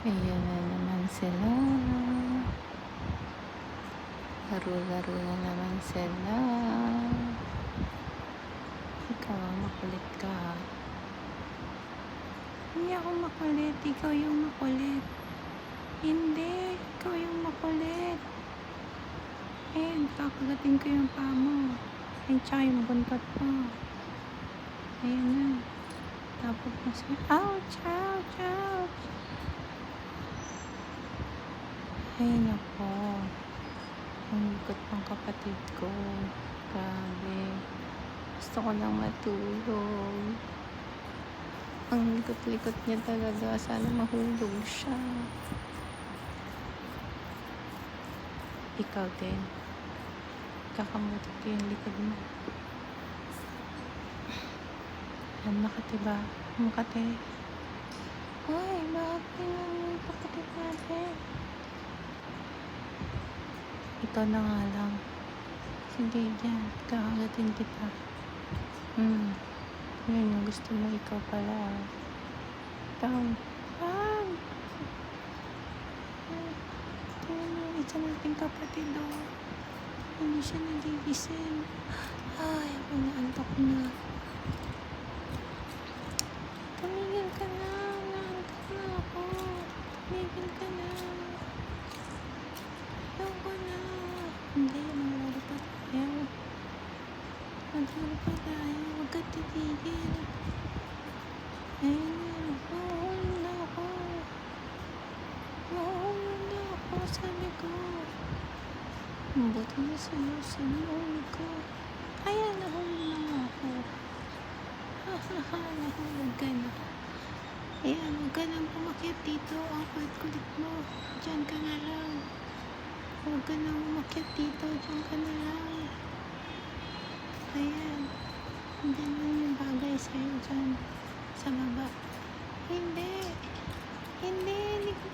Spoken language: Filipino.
Ayan na naman sila. Laro-laro na naman sila. Ikaw ang makulit ka. Hindi ako makulit. Ikaw yung makulit. Hindi. Ikaw yung makulit. Ayan, kakagatin ko yung paa mo. Ayan, tsaka yung buntot mo. Ayan na. Tapos mo siya. Ouch! Ouch! Ouch! Ay, nako. Ang likot ng kapatid ko. Grabe. Gusto ko lang matulog. Ang likot-likot niya talaga. Sana mahulog siya. Ikaw din. Kakamutot ko yung likod mo. Yan, Makati ba? Makati. Ay, bakit yung kapatid natin? Ito na nga lang. Sige, dyan. Kakagatin kita. Yun yung gusto mo, ikaw pala. Ikaw. Ah! Tingnan mo, isa nating kapatid, oh. Hindi siya nagigising. Ay, ako naantok na. Tumigil ka na. Naantok na ako. Tumigil ka na. Ayoko na. Hindi, maglaro pa tayo. Maglaro pa tayo. Huwag ka titigil. Ayun na. Mahuhulog na ako. Mahuhulog na ako. Sabi ko. Buti na sa'yo. Sinulog ko. Ayan, nahulog na nga ako. Nahulog ka na. Ayan, huwag ka nang pumakyat dito. Ang kulit-kulit mo. Diyan ka na lang. Huwag ka nang umakyat dito. Diyan ka na lang. Ayan. Diyan lang yung bagay sa'yo dyan. Sa baba. Hindi. Hindi. Hindi ko